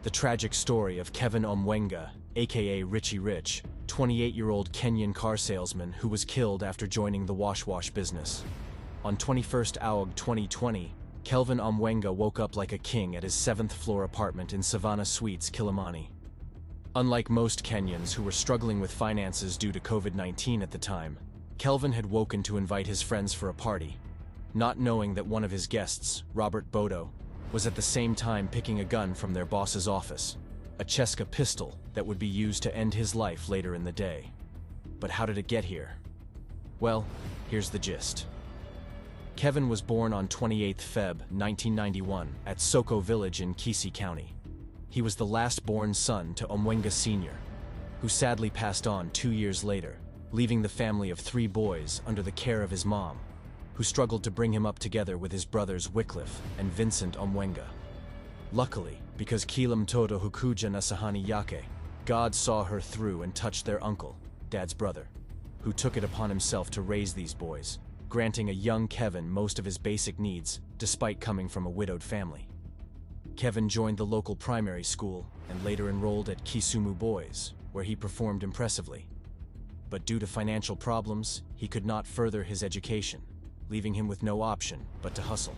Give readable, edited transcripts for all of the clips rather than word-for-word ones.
The tragic story of Kevin Omwenga, aka Richie Rich, 28-year-old Kenyan car salesman who was killed after joining the washwash business. On 21st August 2020, Kevin Omwenga woke up like a king at his 7th-floor apartment in Savannah Suites, Kilimani. Unlike most Kenyans who were struggling with finances due to COVID-19 at the time, Kelvin had woken to invite his friends for a party, not knowing that one of his guests, Robert Bodo, was at the same time picking a gun from their boss's office, a Cheska pistol that would be used to end his life later in the day. But how did it get here? Well, here's the gist. Kevin was born on 28 Feb 1991 at Soko Village in Kisii County. He was the last-born son to Omwenga Sr., who sadly passed on 2 years later, leaving the family of 3 boys under the care of his mom, who struggled to bring him up together with his brothers Wycliffe and Vincent Omwenga. Luckily, because Kila Mtoto Hukuja na Sahani Yake, God saw her through and touched their uncle, Dad's brother, who took it upon himself to raise these boys, granting a young Kevin most of his basic needs, despite coming from a widowed family. Kevin joined the local primary school and later enrolled at Kisumu Boys, where he performed impressively. But due to financial problems, he could not further his education, leaving him with no option but to hustle.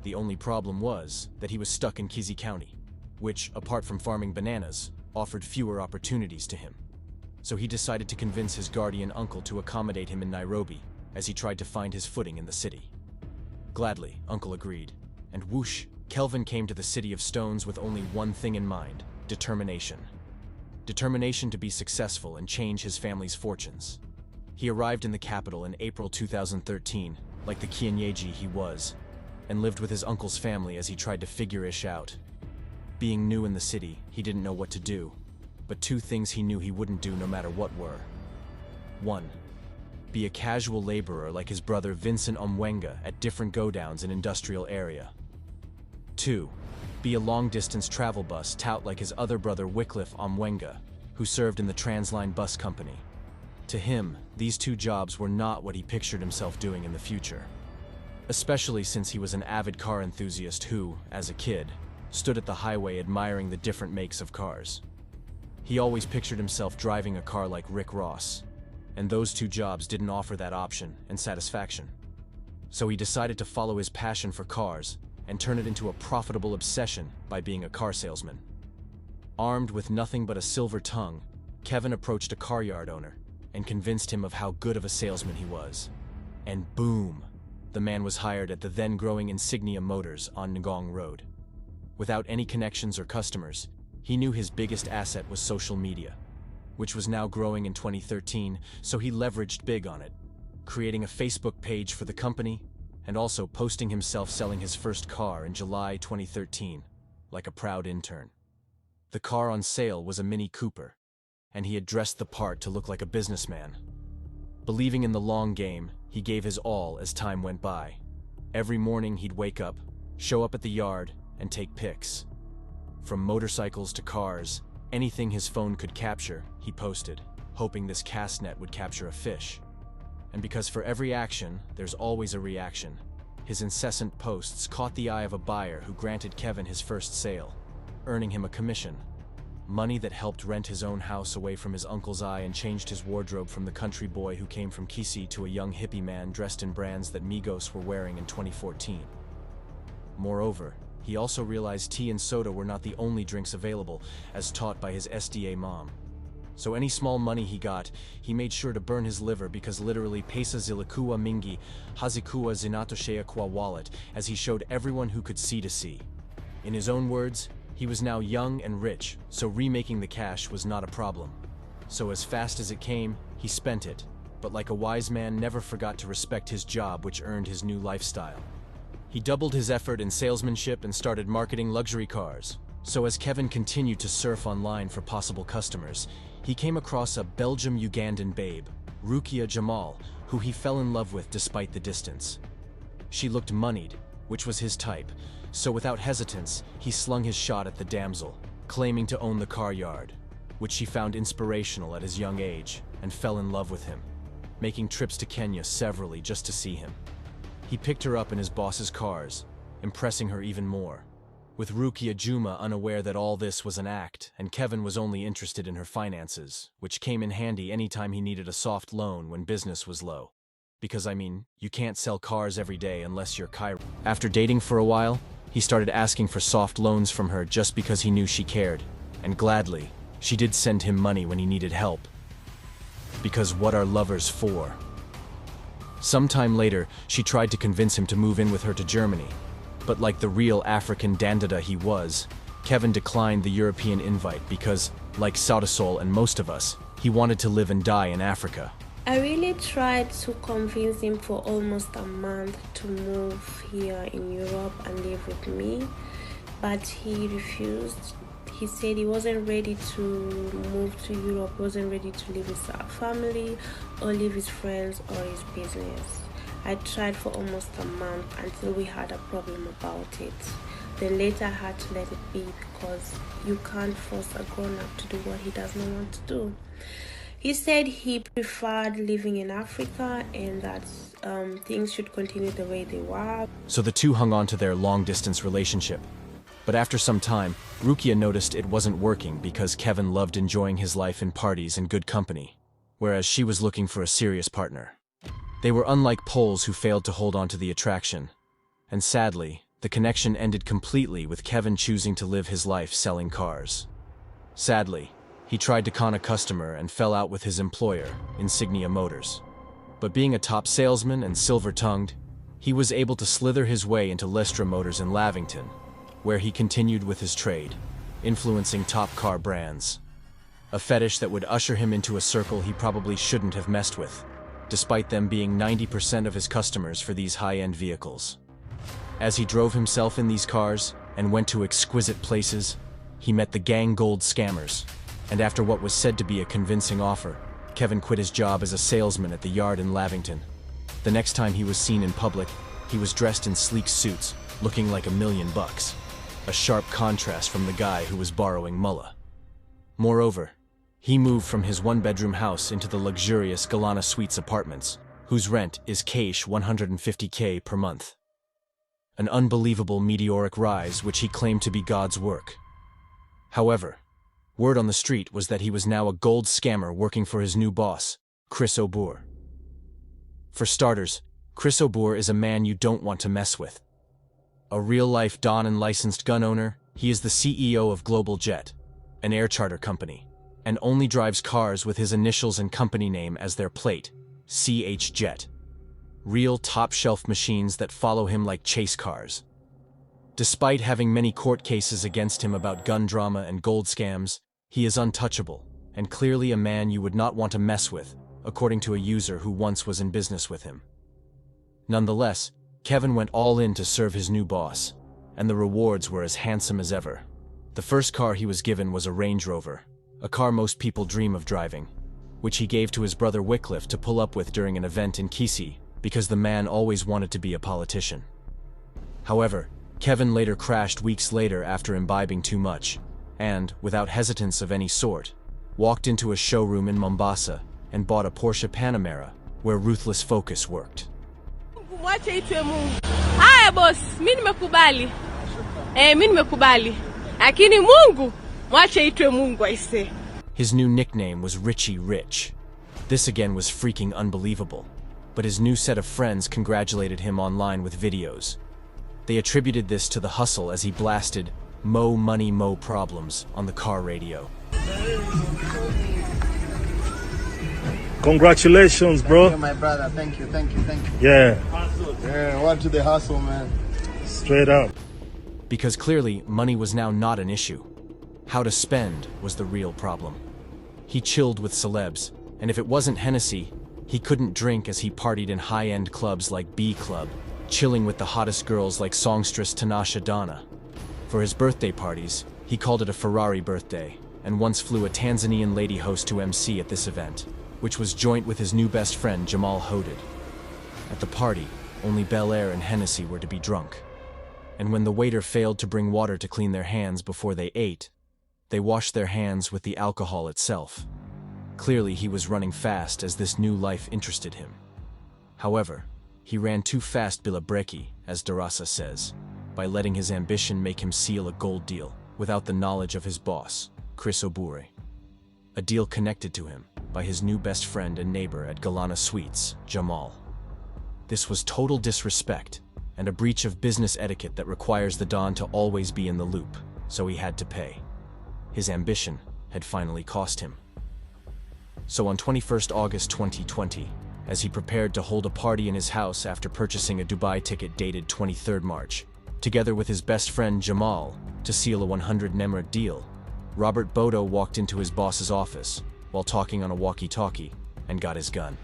The only problem was that he was stuck in Kisii County, which, apart from farming bananas, offered fewer opportunities to him. So he decided to convince his guardian uncle to accommodate him in Nairobi as he tried to find his footing in the city. Gladly, Uncle agreed, and whoosh, Kelvin came to the City of Stones with only one thing in mind: determination. Determination to be successful and change his family's fortunes. He arrived in the capital in April 2013, like the kienyeji he was, and lived with his uncle's family as he tried to figure-ish out. Being new in the city, he didn't know what to do, but 2 things he knew he wouldn't do no matter what were. 1. Be a casual laborer like his brother Vincent Omwenga at different go-downs in industrial area. 2. Be a long-distance travel bus tout like his other brother Wycliffe Omwenga, who served in the Transline bus company. To him, these 2 jobs were not what he pictured himself doing in the future. Especially since he was an avid car enthusiast who, as a kid, stood at the highway admiring the different makes of cars. He always pictured himself driving a car like Rick Ross, and those 2 jobs didn't offer that option and satisfaction. So he decided to follow his passion for cars and turn it into a profitable obsession by being a car salesman. Armed with nothing but a silver tongue, Kevin approached a car yard owner and convinced him of how good of a salesman he was. And boom, the man was hired at the then-growing Insignia Motors on Ngong Road. Without any connections or customers, he knew his biggest asset was social media, which was now growing in 2013, so he leveraged big on it, creating a Facebook page for the company and also posting himself selling his first car in July 2013, like a proud intern. The car on sale was a Mini Cooper, and he had dressed the part to look like a businessman. Believing in the long game, he gave his all as time went by. Every morning he'd wake up, show up at the yard, and take pics. From motorcycles to cars, anything his phone could capture, he posted, hoping this cast net would capture a fish. And because for every action, there's always a reaction, his incessant posts caught the eye of a buyer who granted Kevin his first sale, earning him a commission. Money that helped rent his own house away from his uncle's eye and changed his wardrobe from the country boy who came from Kisii to a young hippie man dressed in brands that Migos were wearing in 2014. Moreover, he also realized tea and soda were not the only drinks available, as taught by his SDA mom. So any small money he got, he made sure to burn his liver because literally pesa zilikuwa mingi, hazikuwa zinatoshea kwa wallet, as he showed everyone who could see to see. In his own words, he was now young and rich, so remaking the cash was not a problem. So as fast as it came, he spent it, but like a wise man never forgot to respect his job, which earned his new lifestyle. He doubled his effort in salesmanship and started marketing luxury cars. So as Kevin continued to surf online for possible customers, he came across a Belgium-Ugandan babe, Rukia Jamal, who he fell in love with despite the distance. She looked moneyed, which was his type, so without hesitance, he slung his shot at the damsel, claiming to own the car yard, which she found inspirational at his young age, and fell in love with him, making trips to Kenya severally just to see him. He picked her up in his boss's cars, impressing her even more, with Rukia Juma unaware that all this was an act, and Kevin was only interested in her finances, which came in handy anytime he needed a soft loan when business was low. Because, you can't sell cars every day unless you're Cairo. After dating for a while, he started asking for soft loans from her just because he knew she cared, and gladly, she did send him money when he needed help. Because what are lovers for? Sometime later, she tried to convince him to move in with her to Germany, but like the real African dandada he was, Kevin declined the European invite because, like Sautasol and most of us, he wanted to live and die in Africa. I really tried to convince him for almost a month to move here in Europe and live with me, but he refused. He said he wasn't ready to move to Europe, wasn't ready to leave his family or leave his friends or his business. I tried for almost a month until we had a problem about it. Then later I had to let it be because you can't force a grown-up to do what he does not want to do. He said he preferred living in Africa and that things should continue the way they were. So the two hung on to their long-distance relationship. But after some time, Rukia noticed it wasn't working because Kevin loved enjoying his life in parties and good company, whereas she was looking for a serious partner. They were unlike Poles who failed to hold on to the attraction. And sadly, the connection ended completely with Kevin choosing to live his life selling cars. Sadly, he tried to con a customer and fell out with his employer, Insignia Motors. But being a top salesman and silver-tongued, he was able to slither his way into Lestra Motors in Lavington, where he continued with his trade, influencing top car brands. A fetish that would usher him into a circle he probably shouldn't have messed with, despite them being 90% of his customers for these high-end vehicles. As he drove himself in these cars and went to exquisite places, he met the gang gold scammers, and after what was said to be a convincing offer, Kevin quit his job as a salesman at the yard in Lavington. The next time he was seen in public, he was dressed in sleek suits, looking like $1 million, a sharp contrast from the guy who was borrowing mullah. Moreover, he moved from his one-bedroom house into the luxurious Galana Suites apartments, whose rent is cash $150K per month. An unbelievable meteoric rise which he claimed to be God's work. However, word on the street was that he was now a gold scammer working for his new boss, Chris O'Bour. For starters, Chris O'Bour is a man you don't want to mess with. A real-life Don and licensed gun owner, he is the CEO of Global Jet, an air charter company, and only drives cars with his initials and company name as their plate, CH Jet. Real top-shelf machines that follow him like chase cars. Despite having many court cases against him about gun drama and gold scams, he is untouchable, and clearly a man you would not want to mess with, according to a user who once was in business with him. Nonetheless, Kevin went all in to serve his new boss, and the rewards were as handsome as ever. The first car he was given was a Range Rover, a car most people dream of driving, which he gave to his brother Wycliffe to pull up with during an event in Kisii, because the man always wanted to be a politician. However, Kevin later crashed weeks later after imbibing too much, and, without hesitance of any sort, walked into a showroom in Mombasa and bought a Porsche Panamera, where ruthless focus worked. Mwache itwe Mungu. Haya boss, mimi nimekubali. Mimi nimekubali. Lakini Mungu, mwache itwe Mungu aise. His new nickname was Richie Rich. This again was freaking unbelievable, but his new set of friends congratulated him online with videos. They attributed this to the hustle as he blasted "Mo money, mo problems" on the car radio. Congratulations, bro. Thank you, my brother. Thank you. Yeah. Yeah, what to the hustle, man. Straight up. Because clearly, money was now not an issue. How to spend was the real problem. He chilled with celebs, and if it wasn't Hennessy, he couldn't drink as he partied in high-end clubs like B Club, chilling with the hottest girls like songstress Tanasha Donna. For his birthday parties, he called it a Ferrari birthday, and once flew a Tanzanian lady host to MC at this event, which was joint with his new best friend Jamal Hoded. At the party, only Bel Air and Hennessy were to be drunk. And when the waiter failed to bring water to clean their hands before they ate, they washed their hands with the alcohol itself. Clearly he was running fast as this new life interested him. However, he ran too fast bila breki, as Darasa says, by letting his ambition make him seal a gold deal without the knowledge of his boss, Chris Obure. A deal connected to him by his new best friend and neighbor at Galana Suites, Jamal. This was total disrespect and a breach of business etiquette that requires the Don to always be in the loop, so he had to pay. His ambition had finally cost him. So on 21st August 2020, as he prepared to hold a party in his house after purchasing a Dubai ticket dated 23rd March, together with his best friend Jamal, to seal a 100 Nemrut deal, Robert Bodo walked into his boss's office while talking on a walkie-talkie and got his gun.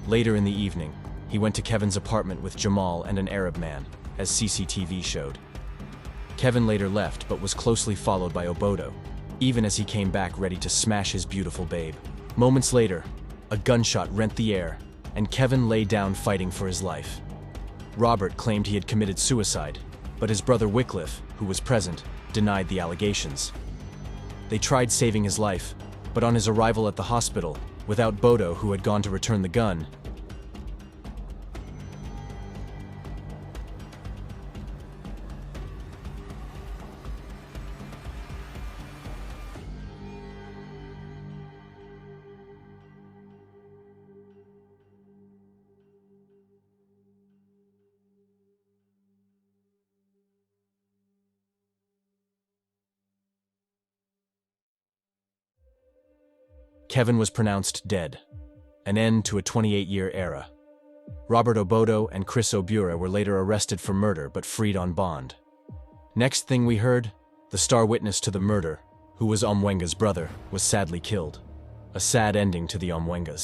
Later in the evening, he went to Kevin's apartment with Jamal and an Arab man, as CCTV showed. Kevin later left but was closely followed by Obodo, even as he came back ready to smash his beautiful babe. Moments later, a gunshot rent the air, and Kevin lay down fighting for his life. Robert claimed he had committed suicide, but his brother Wycliffe, who was present, denied the allegations. They tried saving his life, but on his arrival at the hospital, without Bodo, who had gone to return the gun, Kevin was pronounced dead, an end to a 28-year era. Robert Obodo and Chris Obure were later arrested for murder but freed on bond. Next thing we heard, the star witness to the murder, who was Omwenga's brother, was sadly killed. A sad ending to the Omwengas.